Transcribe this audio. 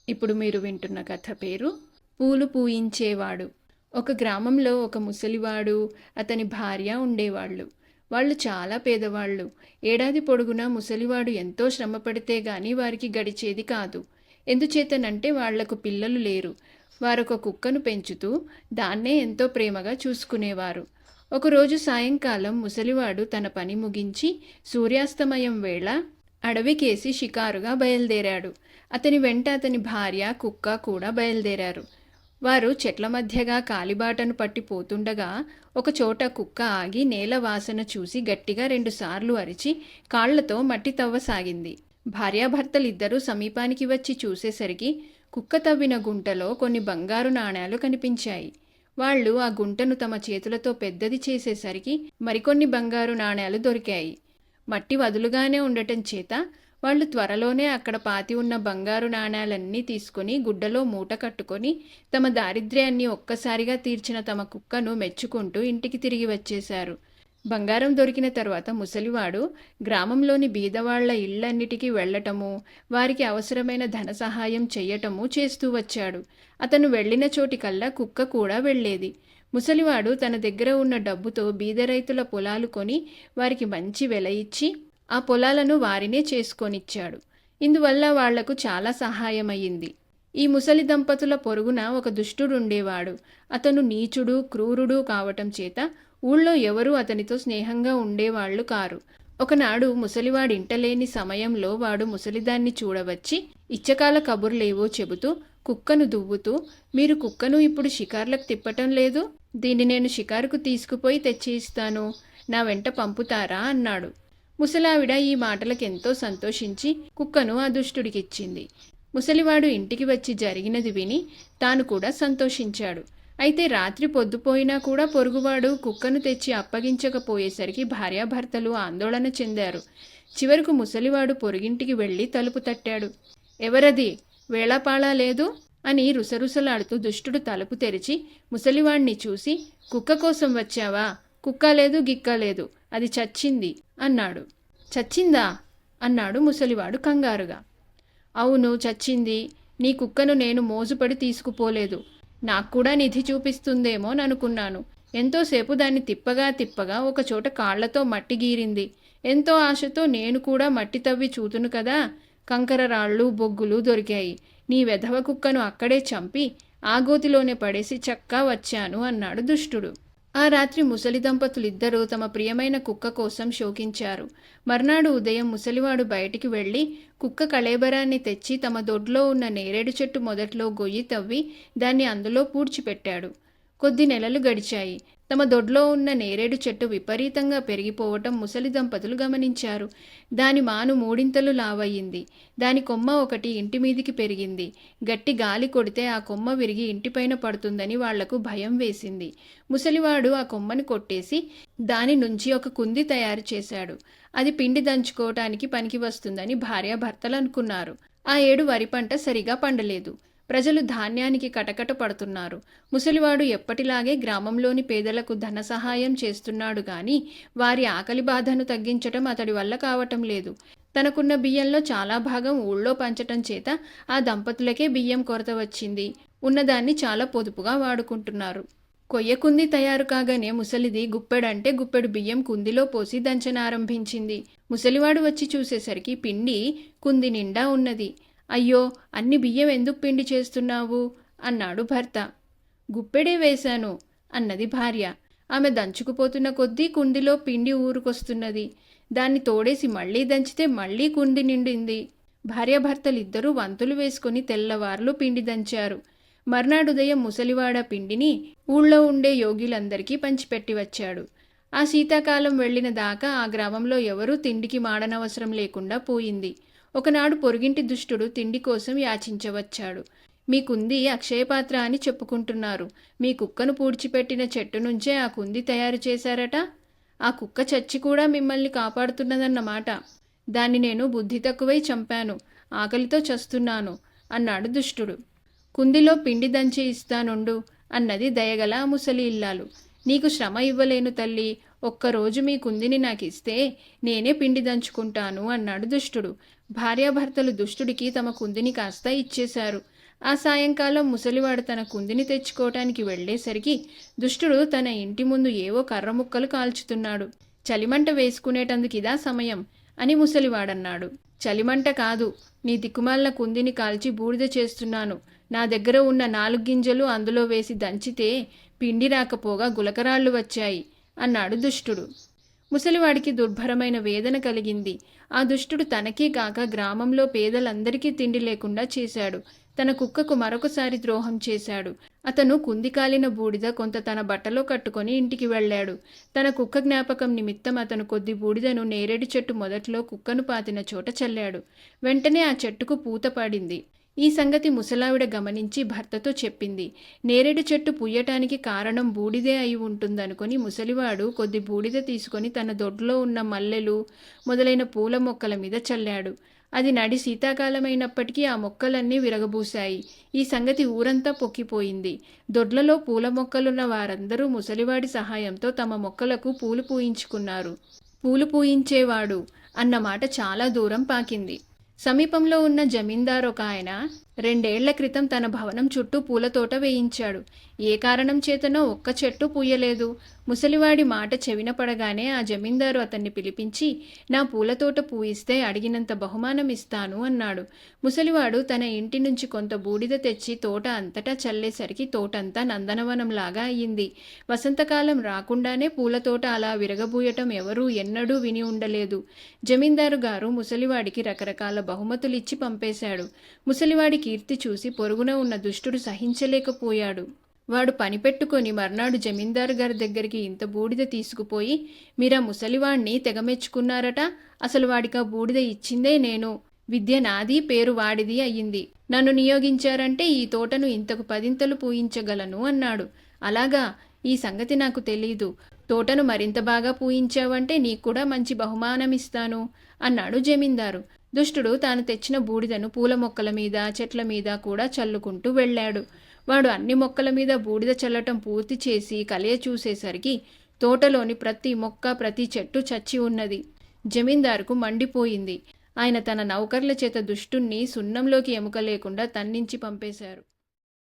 ఇప్పుడు మీరు వింటున్న కథ పేరు పూలు పూయించేవాడు. ఒక గ్రామంలో ఒక ముసలివాడు, అతని భార్య ఉండేవాళ్ళు. వాళ్ళు చాలా పేదవాళ్ళు. ఏడాది పొడుగునా ముసలివాడు ఎంతో శ్రమపడితే గాని వారికి గడిచేది కాదు. ఎందుచేతనంటే వాళ్లకు పిల్లలు లేరు. వారొక కుక్కను పెంచుతూ దాన్నే ఎంతో ప్రేమగా చూసుకునేవారు. ఒకరోజు సాయంకాలం ముసలివాడు తన పని ముగించి సూర్యాస్తమయం వేళ అడవికేసి షికారుగా బయలుదేరాడు. అతని వెంట అతని భార్య, కుక్క కూడా బయలుదేరారు. వారు చెట్ల మధ్యగా కాలిబాటను పట్టి పోతుండగా ఒకచోట కుక్క ఆగి నేల వాసన చూసి గట్టిగా 2 సార్లు అరిచి కాళ్లతో మట్టి తవ్వసాగింది. భార్యాభర్తలిద్దరూ సమీపానికి వచ్చి చూసేసరికి కుక్క తవ్విన గుంటలో కొన్ని బంగారు నాణేలు కనిపించాయి. వాళ్ళు ఆ గుంటను తమ చేతులతో పెద్దది చేసేసరికి మరికొన్ని బంగారు నాణేలు దొరికాయి. మట్టి వదులుగానే ఉండటం చేత వాళ్ళు త్వరలోనే అక్కడ పాతి ఉన్న బంగారు నాణేలన్నీ తీసుకుని గుడ్డలో మూట కట్టుకొని తమ దారిద్ర్యాన్ని ఒక్కసారిగా తీర్చిన తమ కుక్కను మెచ్చుకుంటూ ఇంటికి తిరిగి వచ్చేశారు. బంగారం దొరికిన తర్వాత ముసలివాడు గ్రామంలోని బీదవాళ్ల ఇళ్లన్నిటికీ వెళ్లటము, వారికి అవసరమైన ధన సహాయం చెయ్యటము చేస్తూ వచ్చాడు. అతను వెళ్లిన చోటికల్లా కుక్క కూడా వెళ్లేది. ముసలివాడు తన దగ్గర ఉన్న డబ్బుతో బీద రైతుల పొలాలు కొని వారికి మంచి వెల ఇచ్చి ఆ పొలాలను వారినే చేసుకొనిచ్చాడు. ఇందువల్ల వాళ్లకు చాలా సహాయమయ్యింది. ఈ ముసలి దంపతుల పొరుగున ఒక దుష్టుడుండేవాడు. అతను నీచుడు, క్రూరుడు కావటం చేత ఊళ్ళో ఎవరూ అతనితో స్నేహంగా ఉండేవాళ్లు కారు. ఒకనాడు ముసలివాడింటలేని సమయంలో వాడు ముసలిదాన్ని చూడవచ్చి ఇచ్చకాల కబుర్లేవో చెబుతూ కుక్కను దువ్వుతూ, మీరు కుక్కను ఇప్పుడు షికార్లకు తిప్పటం లేదు, దీన్ని నేను షికారుకు తీసుకుపోయి తెచ్చి ఇస్తాను, నా వెంట పంపుతారా అన్నాడు. ముసలావిడ ఈ మాటలకెంతో సంతోషించి కుక్కను ఆ దుష్టుడికిచ్చింది. ముసలివాడు ఇంటికి వచ్చి జరిగినది విని తాను కూడా సంతోషించాడు. అయితే రాత్రి పొద్దుపోయినా కూడా పొరుగువాడు కుక్కను తెచ్చి అప్పగించకపోయేసరికి భార్యాభర్తలు ఆందోళన చెందారు. చివరకు ముసలివాడు పొరుగింటికి వెళ్ళి తలుపు తట్టాడు. ఎవరది, వేళాపాళా లేదు అని రుసరుసలాడుతూ దుష్టుడు తలుపు తెరిచి ముసలివాణ్ణి చూసి, కుక్క కోసం వచ్చావా? కుక్క లేదు, గిక్క లేదు, అది చచ్చింది అన్నాడు. చచ్చిందా అన్నాడు ముసలివాడు కంగారుగా. అవును, చచ్చింది. నీ కుక్కను నేను మోజుపడి తీసుకుపోలేదు. నాకు కూడా నిధి చూపిస్తుందేమోననుకున్నాను. ఎంతోసేపు దాన్ని తిప్పగా తిప్పగా ఒకచోట కాళ్లతో మట్టి గీరింది. ఎంతో ఆశతో నేను కూడా మట్టి తవ్వి చూతును కదా, కంకర రాళ్ళు, బొగ్గులు దొరికాయి. నీ వెధవ కుక్కను అక్కడే చంపి ఆ గోతిలోనే పడేసి చక్కా వచ్చాను అన్నాడు దుష్టుడు. ఆ రాత్రి ముసలి దంపతులిద్దరూ తమ ప్రియమైన కుక్క కోసం శోకించారు. మర్నాడు ఉదయం ముసలివాడు బయటికి వెళ్ళి కుక్క కళేబరాన్ని తెచ్చి తమ దొడ్లో ఉన్న నేరేడు చెట్టు మొదట్లో గొయ్యి తవ్వి దాన్ని అందులో పూడ్చిపెట్టాడు. కొద్ది నెలలు గడిచాయి. తమ దొడ్లో ఉన్న నేరేడు చెట్టు విపరీతంగా పెరిగిపోవటం ముసలి దంపతులు గమనించారు. దాని మాను 3 లావయ్యింది. దాని కొమ్మ ఒకటి ఇంటి మీదికి పెరిగింది. గట్టి గాలి కొడితే ఆ కొమ్మ విరిగి ఇంటిపైన పడుతుందని వాళ్లకు భయం వేసింది. ముసలివాడు ఆ కొమ్మని కొట్టేసి దాని నుంచి ఒక కుంది తయారు చేశాడు. అది పిండి దంచుకోవటానికి పనికి వస్తుందని భార్యాభర్తలు అనుకున్నారు. ఆ ఏడు వరి పంట సరిగా పండలేదు. ప్రజలు ధాన్యానికి కటకట పడుతున్నారు. ముసలివాడు ఎప్పటిలాగే గ్రామంలోని పేదలకు ధన సహాయం చేస్తున్నాడు గాని వారి ఆకలి బాధను తగ్గించటం అతడి వల్ల కావటం లేదు. తనకున్న బియ్యంలో చాలా భాగం ఊళ్ళో పంచటం చేత ఆ దంపతులకే బియ్యం కొరత వచ్చింది. ఉన్నదాన్ని చాలా పొదుపుగా వాడుకుంటున్నారు. కొయ్య కుంది తయారు కాగానే ముసలిది గుప్పెడంటే గుప్పెడు బియ్యం కుందిలో పోసి దంచనారంభించింది. ముసలివాడు వచ్చి చూసేసరికి పిండి కుంది నిండా ఉన్నది. అయ్యో, అన్ని బియ్యం ఎందుకు పిండి చేస్తున్నావు అన్నాడు భర్త. గుప్పెడే వేశాను అన్నది భార్య. ఆమె దంచుకుపోతున్న కొద్దీ కుందిలో పిండి ఊరుకొస్తున్నది. దాన్ని తోడేసి మళ్లీ దంచితే మళ్లీ కుంది నిండింది. భార్యాభర్తలిద్దరూ వంతులు వేసుకుని తెల్లవార్లు పిండి దంచారు. మర్నాడుదయం ముసలివాడ పిండిని ఊళ్ళో ఉండే యోగిలందరికీ పంచిపెట్టి వచ్చాడు. ఆ శీతాకాలం వెళ్లిన దాకా ఆ గ్రామంలో ఎవరూ తిండికి మాడనవసరం లేకుండా పోయింది. ఒకనాడు పొరుగింటి దుష్టుడు తిండి కోసం యాచించవచ్చాడు. మీ కుంది అక్షయపాత్ర అని చెప్పుకుంటున్నారు. మీ కుక్కను పూడ్చిపెట్టిన చెట్టు నుంచే ఆ కుంది తయారు చేశారట. ఆ కుక్క చచ్చి కూడా మిమ్మల్ని కాపాడుతున్నదన్నమాట. దాన్ని నేను బుద్ధి తక్కువై చంపాను. ఆకలితో చస్తున్నాను అన్నాడు దుష్టుడు. కుందిలో పిండి దంచి ఇస్తానుండు అన్నది దయగల ముసలి ఇల్లాలు. నీకు శ్రమ ఇవ్వలేను తల్లి, ఒక్కరోజు మీ కుందిని నాకిస్తే నేనే పిండి దంచుకుంటాను అన్నాడు దుష్టుడు. భార్యాభర్తలు దుష్టుడికి తమ కుందిని కాస్త ఇచ్చేశారు. ఆ సాయంకాలం ముసలివాడు తన కుందిని తెచ్చుకోవటానికి వెళ్ళేసరికి దుష్టుడు తన ఇంటి ముందు ఏవో కర్ర ముక్కలు కాల్చుతున్నాడు. చలిమంట వేసుకునేటందుకిదా సమయం అని ముసలివాడన్నాడు. చలిమంట కాదు, నీ దిక్కుమాలిన కుందిని కాల్చి బూడిద చేస్తున్నాను. నా దగ్గర ఉన్న 4 గింజలు అందులో వేసి దంచితే పిండి రాకపోగా గులకరాళ్ళు వచ్చాయి అన్నాడు దుష్టుడు. ముసలివాడికి దుర్భరమైన వేదన కలిగింది. ఆ దుష్టుడు తనకే కాక గ్రామంలో పేదలందరికీ తిండి లేకుండా చేశాడు. తన కుక్కకు మరొకసారి ద్రోహం చేశాడు. అతను కుందికాలిన బూడిద కొంత తన బట్టలో కట్టుకొని ఇంటికి వెళ్ళాడు. తన కుక్క జ్ఞాపకం నిమిత్తం అతను కొద్ది బూడిదను నేరేడు చెట్టు మొదట్లో కుక్కను పాతిన చోట చల్లాడు. వెంటనే ఆ చెట్టుకు పూత పడింది. ఈ సంగతి ముసలావిడ గమనించి భర్తతో చెప్పింది. నేరేడు చెట్టు పుయ్యటానికి కారణం బూడిదే అయి ఉంటుందనుకొని ముసలివాడు కొద్ది బూడిద తీసుకొని తన దొడ్లో ఉన్న మల్లెలు మొదలైన పూల మొక్కల మీద చల్లాడు. అది నడి శీతాకాలమైనప్పటికీ ఆ మొక్కలన్నీ విరగబూశాయి. ఈ సంగతి ఊరంతా పొక్కిపోయింది. దొడ్లలో పూల మొక్కలున్న వారందరూ ముసలివాడి సహాయంతో తమ మొక్కలకు పూలు పూయించుకున్నారు. పూలు పూయించేవాడు అన్న మాట చాలా దూరం పాకింది. సమీపంలో ఉన్న జమీందారు ఒక ఆయన 2 ఏళ్ల క్రితం తన భవనం చుట్టూ పూలతోట వేయించాడు. ఏ కారణం చేతనో ఒక్క చెట్టు పూయలేదు. ముసలివాడి మాట చెవిన పడగానే ఆ జమీందారు అతన్ని పిలిపించి, నా పూలతోట పూయిస్తే అడిగినంత బహుమానం ఇస్తాను అన్నాడు. ముసలివాడు తన ఇంటి నుంచి కొంత బూడిద తెచ్చి తోట అంతటా చల్లేసరికి తోటంతా నందనవనంలాగా అయ్యింది. వసంతకాలం రాకుండానే పూలతోట అలా విరగబూయటం ఎవరూ ఎన్నడూ విని ఉండలేదు. జమీందారు గారు ముసలివాడికి రకరకాల బహుమతులిచ్చి పంపేశాడు. ముసలివాడి కీర్తి చూసి పొరుగున ఉన్న దుష్టుడు సహించలేకపోయాడు. వాడు పనిపెట్టుకొని మర్నాడు జమీందారు గారి దగ్గరికి ఇంత బూడిద తీసుకుపోయి, మీరా ముసలివాణ్ణి తెగమెచ్చుకున్నారట, అసలు వాడికా బూడిద ఇచ్చిందే నేను. విద్య నాది, పేరు వాడిది అయ్యింది. నన్ను నియోగించారంటే ఈ తోటను ఇంతకు 10 పూయించగలను అన్నాడు. అలాగా, ఈ సంగతి నాకు తెలీదు. తోటను మరింత బాగా పూయించావంటే నీకు కూడా మంచి బహుమానమిస్తాను అన్నాడు జమీందారు. దుష్టుడు తాను తెచ్చిన బూడిదను పూల మొక్కల మీద, చెట్ల మీద కూడా చల్లుకుంటూ వెళ్ళాడు. వాడు అన్ని మొక్కల మీద బూడిద చల్లటం పూర్తి చేసి కలియ చూసేసరికి తోటలోని ప్రతి మొక్క, ప్రతి చెట్టు చచ్చి ఉన్నది. జమీందారుకు మండిపోయింది. ఆయన తన నౌకర్ల చేత దుష్టుణ్ణి సున్నంలోకి ఎముక లేకుండా తన్నించి పంపేశారు.